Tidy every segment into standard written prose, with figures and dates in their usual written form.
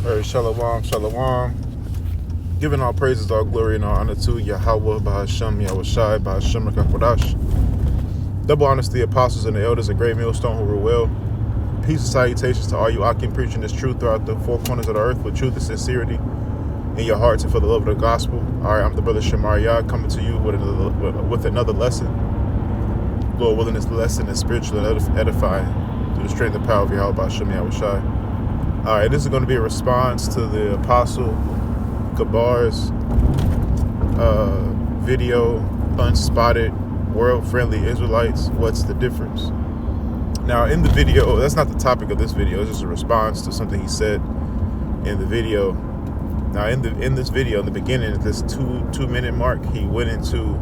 Shalom, shalom. Giving all praises, all glory, and all honor to Yahweh, Bahashem, Yahushai, Bahashem, Rakakwadash. Double honors to the apostles and the elders, a great millstone who rule well. Peace and salutations to all you Akim preaching this truth throughout the four corners of the earth with truth and sincerity in your hearts and for the love of the gospel. All right, I'm the brother Shemariah coming to you with another lesson. Lord willing, this lesson is spiritually edifying through the strength and power of Yahweh, Bahashem, Yahushai. All right, this is going to be a response to the Apostle Kabar's video, Unspotted World-Friendly Israelites, What's the Difference? Now, in the video, that's not the topic of this video, it's just a response to something he said in the video. Now, in this video, in the beginning, at this two-minute mark, he went into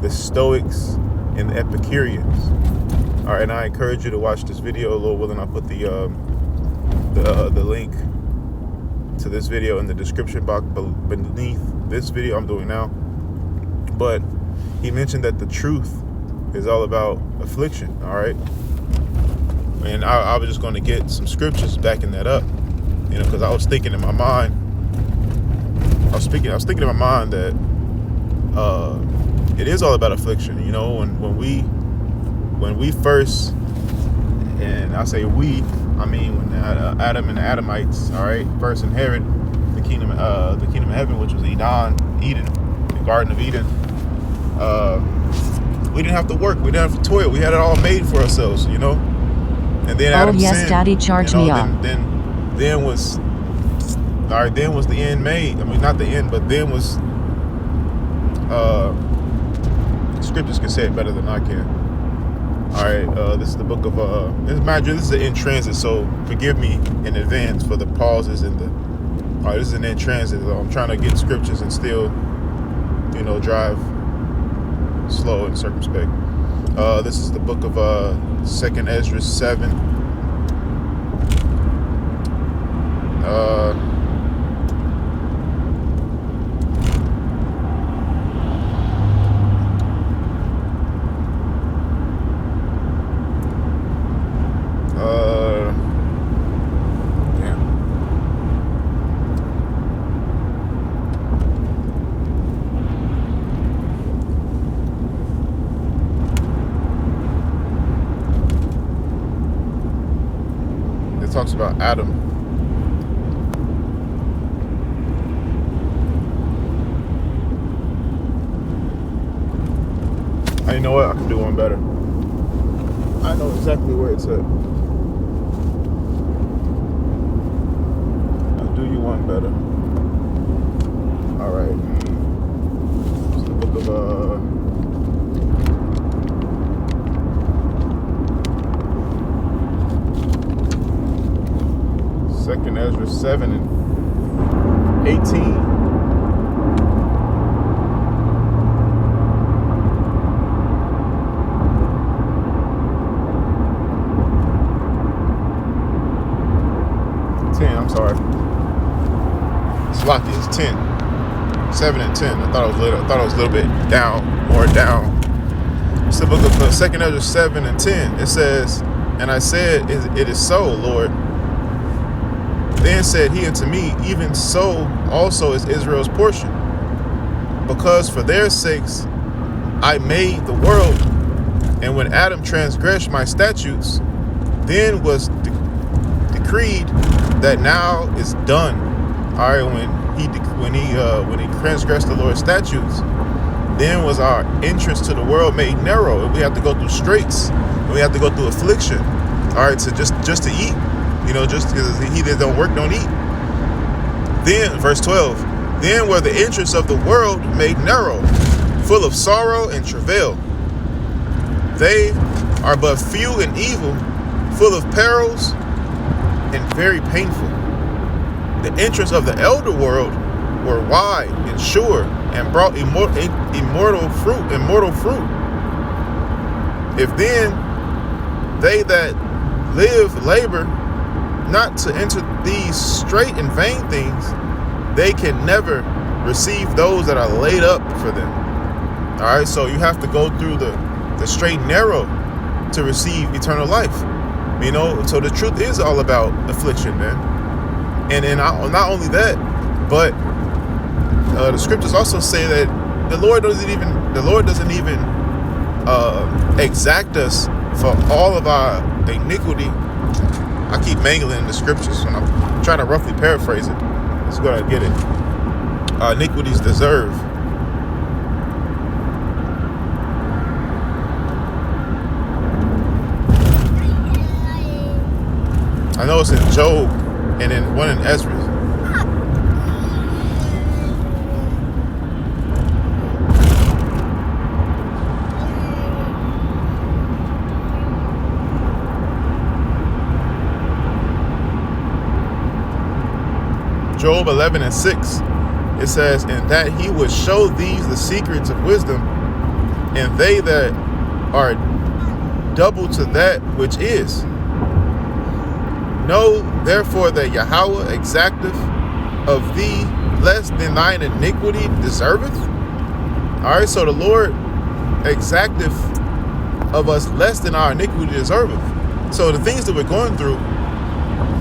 the Stoics and the Epicureans. All right, and I encourage you to watch this video. Lord willing, I'll put the link to this video in the description box beneath this video I'm doing now. But he mentioned that the truth is all about affliction. All right, and I was just going to get some scriptures backing that up, you know, because I was thinking in my mind, I was thinking in my mind that it is all about affliction. You know, when we first, and I say we, I mean when Adam and the Adamites, all right, first inherit the kingdom of heaven, which was Eden, the Garden of Eden. We didn't have to work, we didn't have to toil, we had it all made for ourselves, you know. And then Adam sinned, Daddy, charge me up. Then was the end made. I mean, not the end, but then was scriptures can say it better than I can. All right, this is the book of this is an in transit, so forgive me in advance for the pauses and the. All right, this is an in transit. I'm trying to get scriptures and still, you know, drive slow and circumspect. This is the book of 2nd Ezra 7. Talks about Adam. You know what? I can do one better. I know exactly where it's at. I'll do you one better. All right. It's the book of 2nd Ezra 7 and 18. I'm sorry. Slocky is 10. 7 and 10. I thought it was a little bit down, more down. It's the book of 2nd Ezra 7 and 10. It says, "And I said, it is so, Lord. Then said he unto me, even so also is Israel's portion. Because for their sakes I made the world. And when Adam transgressed my statutes, then was decreed that now is done." All right, when he transgressed the Lord's statutes, then was our entrance to the world made narrow, and we have to go through straits, and we have to go through affliction. All right, so just to eat. You know, just because he that don't work don't eat. Then, verse 12, then were the entrance of the world made narrow, full of sorrow and travail. They are but few and evil, full of perils and very painful. The entrance of the elder world were wide and sure, and brought immortal fruit. If then they that live labor not to enter these straight and vain things, they can never receive those that are laid up for them. All right, so you have to go through the straight and narrow to receive eternal life. You know, so the truth is all about affliction, man. And not only that, but the scriptures also say that the Lord doesn't even exact us for all of our iniquity. I keep mangling in the scriptures when I'm trying to roughly paraphrase it. Let's go and get it. Our iniquities deserve. I know it's in Job and then one in Ezra. Job 11:6, it says, and that he would show these the secrets of wisdom, and they that are double to that which is. Know therefore that Yahweh exacteth of thee less than thine iniquity deserveth. All right, so the Lord exacteth of us less than our iniquity deserveth. So the things that we're going through,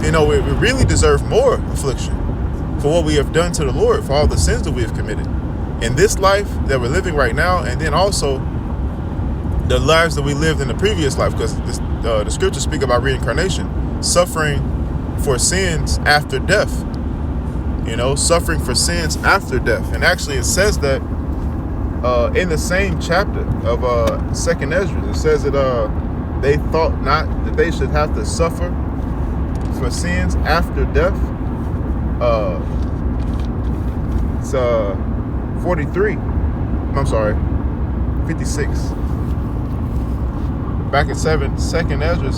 we really deserve more affliction for what we have done to the Lord, for all the sins that we have committed in this life that we're living right now, and then also the lives that we lived in the previous life, because the scriptures speak about reincarnation, suffering for sins after death. Suffering for sins after death. And actually it says that in the same chapter of 2nd Ezra, it says that they thought not that they should have to suffer for sins after death. It's 43. I'm sorry, 56. Back at 2nd Ezra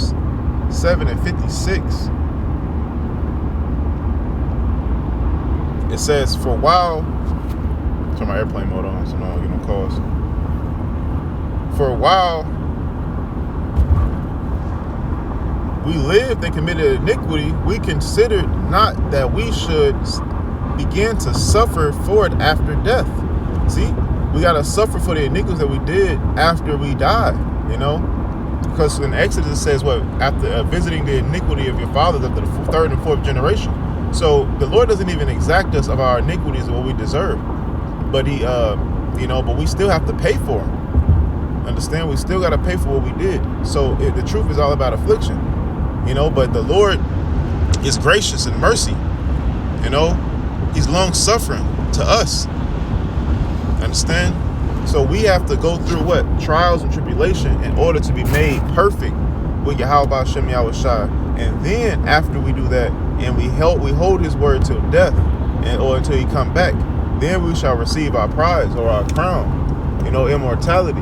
7 and 56. It says, for a while, turn my airplane mode on so I don't get no calls. For a while, we lived and committed iniquity. We considered not that we should begin to suffer for it after death. See, we got to suffer for the iniquities that we did after we died, because in Exodus it says, after visiting the iniquity of your fathers after the 3rd and 4th generation. So the Lord doesn't even exact us of our iniquities and what we deserve, but but we still have to pay for them. Understand? We still got to pay for what we did. So the truth is all about affliction, but the Lord is gracious and mercy. He's long suffering to us. Understand? So we have to go through trials and tribulation in order to be made perfect with Yahweh Hashem Yahweh Shai. And then after we do that, and we hold his word till death, or until he come back, then we shall receive our prize or our crown, immortality.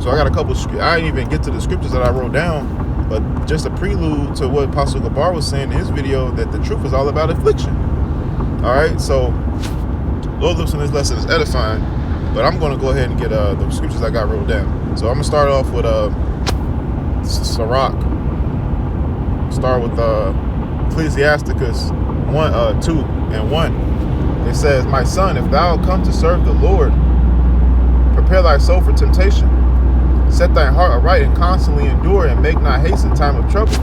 So I got a couple. I didn't even get to the scriptures that I wrote down, but just a prelude to what Apostle Gabar was saying in his video, that the truth is all about affliction. All right, so Lord looks in this lesson is edifying, but I'm going to go ahead and get the scriptures I got wrote down. So I'm going to start off with Sirach. Start with Ecclesiasticus 2 and 1. It says, my son, if thou come to serve the Lord, prepare thy soul for temptation. Set thy heart aright and constantly endure, and make not haste in time of trouble.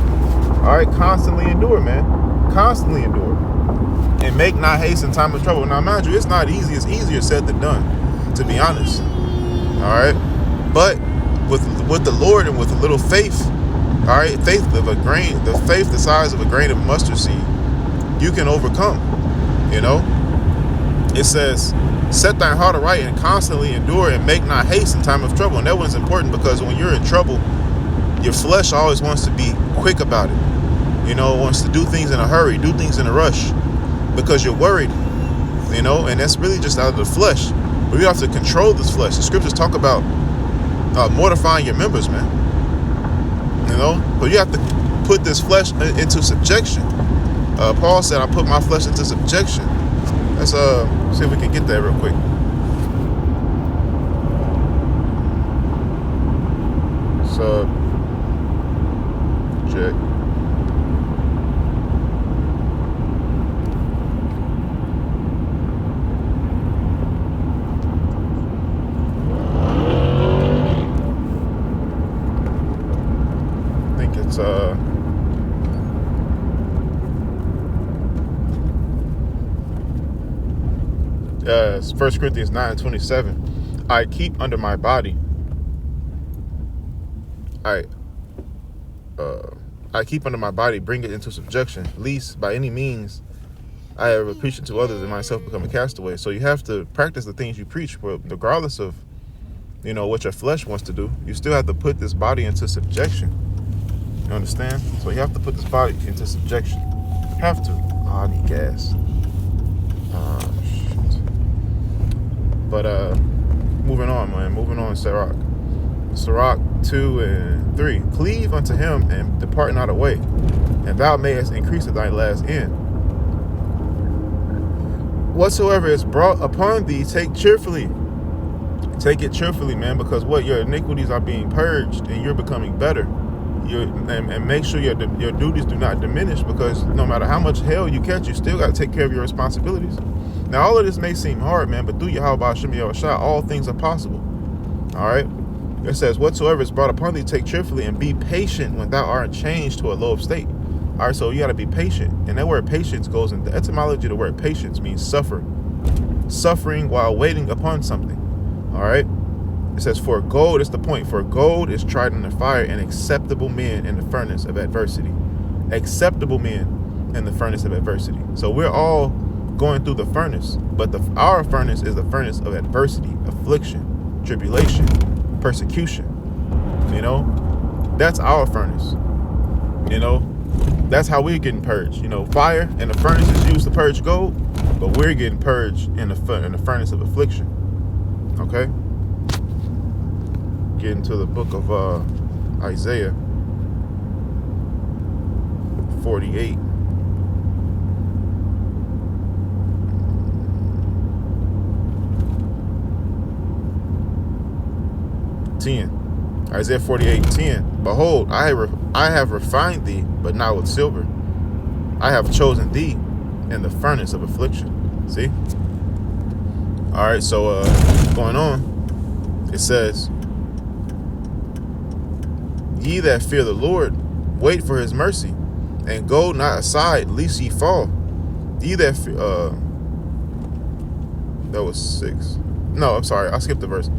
All right, constantly endure, man. Constantly endure. And make not haste in time of trouble. Now, mind you, it's not easy. It's easier said than done, to be honest. All right? But with the Lord and with a little faith, all right, faith the size of a grain of mustard seed, you can overcome. It says, set thy heart aright and constantly endure, and make not haste in time of trouble. And that one's important because when you're in trouble, your flesh always wants to be quick about it. It wants to do things in a hurry, do things in a rush, because you're worried, and that's really just out of the flesh. But you have to control this flesh. The scriptures talk about mortifying your members, man. But you have to put this flesh into subjection. Paul said, I put my flesh into subjection. Let's see if we can get that real quick. Subject. I think it's 1 Corinthians 9:27. I keep under my body. I keep under my body, bring it into subjection, lest by any means I ever preach it to others and myself become a castaway. So you have to practice the things you preach, regardless of, what your flesh wants to do. You still have to put this body into subjection. You understand? So you have to put this body into subjection. Have to. Oh, I need gas. Oh, shit. But moving on, man. Moving on, Sirach 2:3. Cleave unto him and depart not away, and thou mayest increase at thy last end. Whatsoever is brought upon thee, take cheerfully. Take it cheerfully, man, because your iniquities are being purged and you're becoming better. And make sure your duties do not diminish, because no matter how much hell you catch, you still got to take care of your responsibilities. Now, all of this may seem hard, man, but through Yahweh Hashem Yahushua, all things are possible. All right? It says, whatsoever is brought upon thee, take cheerfully, and be patient when thou art changed to a low state. All right, so you got to be patient. And that word patience goes in the etymology of the word patience means suffering while waiting upon something. All right. It says, for gold, it's the point. For gold is tried in the fire, and acceptable men in the furnace of adversity. Acceptable men in the furnace of adversity. So we're all going through the furnace, but our furnace is the furnace of adversity, affliction, tribulation, persecution. That's our furnace. That's how we're getting purged. Fire and the furnace is used to purge gold, but we're getting purged in the furnace of affliction. Okay? Get into the book of Isaiah 48. Isaiah 48:10. Behold, I have refined thee, but not with silver. I have chosen thee in the furnace of affliction. See? All right, so going on, it says, ye that fear the Lord, wait for his mercy, and go not aside, lest ye fall. Ye that fear, that was 6. No, I'm sorry, I skipped the verse.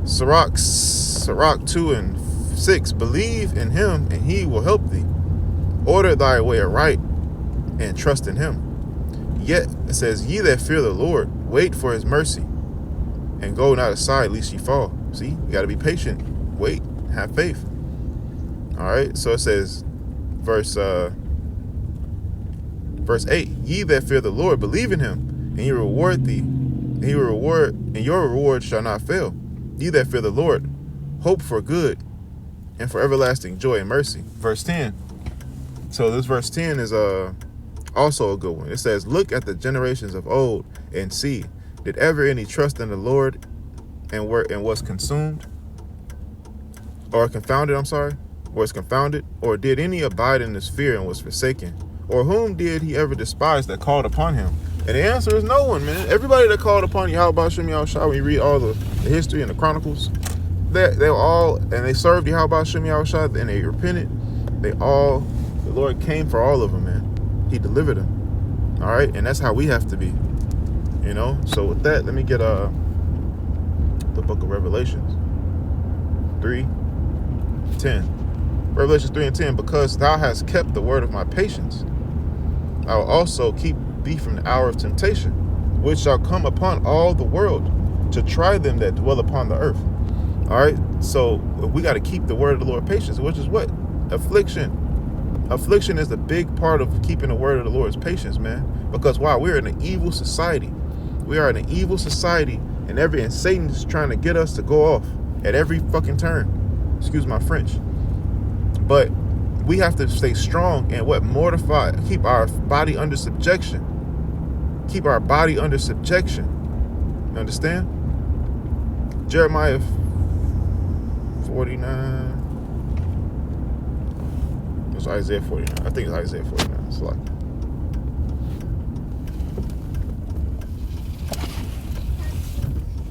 Sirach 2:6. Believe in him, and he will help thee. Order thy way aright, and trust in him. Yet it says, ye that fear the Lord, wait for his mercy, and go not aside, lest ye fall. See, you got to be patient. Wait, have faith. All right. So it says, verse 8. Ye that fear the Lord, believe in him, and he will reward thee. And he will reward, and your reward shall not fail. Ye that fear the Lord, hope for good, and for everlasting joy and mercy. Verse 10. So this verse 10 is also a good one. It says, look at the generations of old and see, did ever any trust in the Lord and was consumed? Or confounded, was confounded? Or did any abide in his fear and was forsaken? Or whom did he ever despise that called upon him? And the answer is no one, man. Everybody that called upon Yahweh Hashem Yahushua, when you read all the history and the chronicles, they all, and they served Yahweh Hashem Yahushua, and they repented. The Lord came for all of them, man. He delivered them. All right, and that's how we have to be. So with that, let me get the book of Revelations 3:10. Revelations 3:10. Because thou hast kept the word of my patience, I will also keep thee from the hour of temptation, which shall come upon all the world, to try them that dwell upon the earth. All right, so we got to keep the word of the Lord patience, which is what? Affliction. Affliction is the big part of keeping the word of the Lord's patience, man. Because why? We're in an evil society. We are in an evil society, and Satan is trying to get us to go off at every fucking turn. Excuse my French. But we have to stay strong and mortify, keep our body under subjection. Keep our body under subjection. You understand? Jeremiah 49. It's Isaiah 49. I think it's Isaiah 49. It's like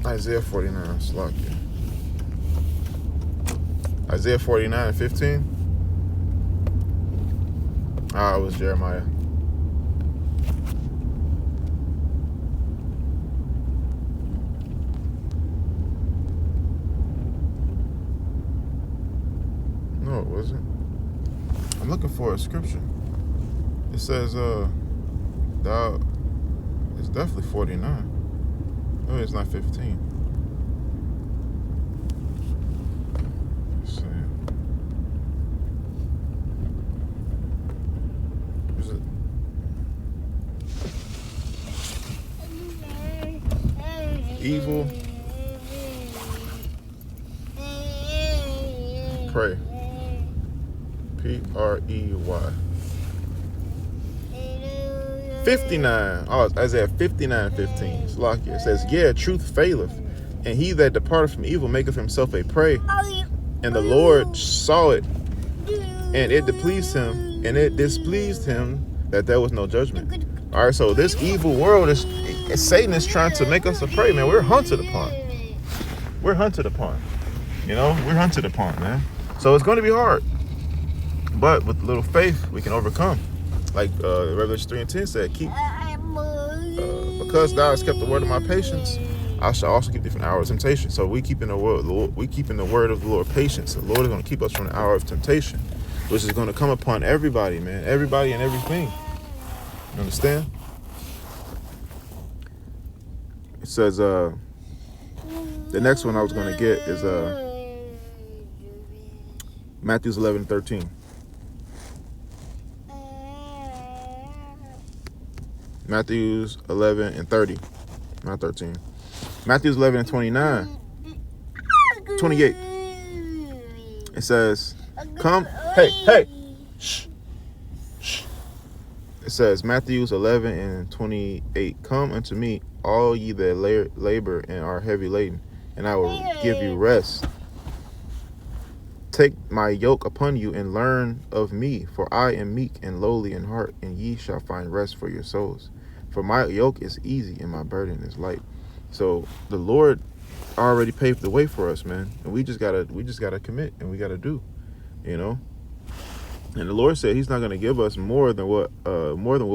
Isaiah 49. It's like Isaiah 49:15. It was Jeremiah. was it? I'm looking for a scripture. It says, thou, it's definitely 49. No, it's not 15. Let's see. Is it evil? Pray. P-R-E-Y. 59. Oh, it's Isaiah 59:15. Slakia. It says, yeah, truth faileth, and he that departed from evil maketh himself a prey. And the Lord saw it, and it displeased him, that there was no judgment. All right, so this evil world Satan is trying to make us a prey, man. We're hunted upon. We're hunted upon. You know, we're hunted upon, man. So it's going to be hard, but with a little faith, we can overcome. Like Revelation 3:10 said, because thou hast kept the word of my patience, I shall also keep thee from the hour of temptation. So we keeping the word, of the Lord patience. The Lord is going to keep us from the hour of temptation, which is going to come upon everybody, man. Everybody and everything. You understand? It says, the next one I was going to get is Matthew 11:13. Matthew 11:30, not 13. Matthew 11:29, 28. It says, "Come, hey, shh. It says Matthew 11:28. Come unto me, all ye that labor and are heavy laden, and I will give you rest. Take my yoke upon you and learn of me, for I am meek and lowly in heart, and ye shall find rest for your souls. For my yoke is easy and my burden is light." So the Lord already paved the way for us, man, and we just gotta commit, and we gotta do, you know. And the Lord said He's not gonna give us more than what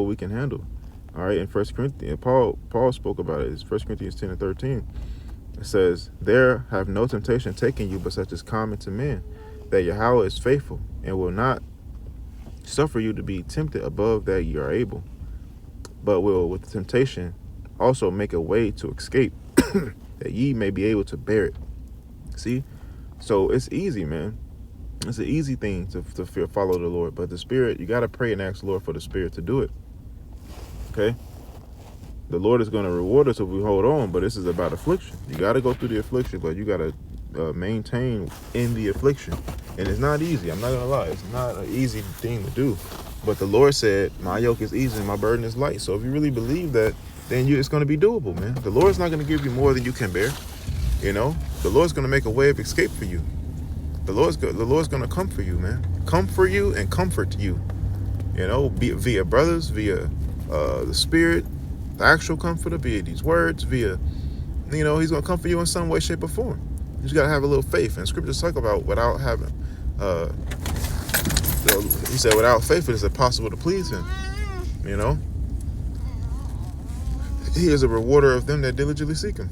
we can handle. All right, in 1 Corinthians, Paul spoke about it. It's 1 Corinthians 10:13. It says, "There have no temptation taken you, but such as common to men. That Yahweh is faithful and will not suffer you to be tempted above that you are able, but will with the temptation also make a way to escape, that ye may be able to bear it." See? So it's easy, man. It's an easy thing to follow the Lord. But the Spirit, you got to pray and ask the Lord for the Spirit to do it. Okay? The Lord is going to reward us if we hold on, but this is about affliction. You got to go through the affliction, but you got to maintain in the affliction. And it's not easy. I'm not going to lie. It's not an easy thing to do. But the Lord said, my yoke is easy and my burden is light. So if you really believe that, then it's going to be doable, man. The Lord's not going to give you more than you can bear. You know, the Lord's going to make a way of escape for you. The Lord's going to come for you, man. Come for you and comfort you. You know, via brothers, via the Spirit, the actual comforter, via these words, via, you know, He's going to comfort you in some way, shape, or form. You just got to have a little faith. And Scriptures talk about without having, He said, without faith, it is impossible to please Him. You know, He is a rewarder of them that diligently seek Him.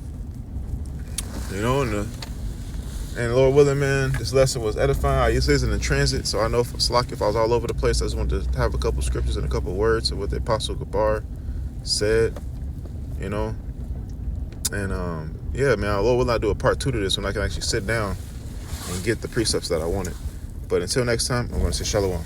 You know, and Lord willing, man, this lesson was edifying. This isn't in transit, so I know if I was all over the place, I just wanted to have a couple scriptures and a couple words of what the Apostle Gabar said, you know. And yeah, man, Lord will not do a part 2 to this when I can actually sit down and get the precepts that I wanted. But until next time, I'm going to say shalom.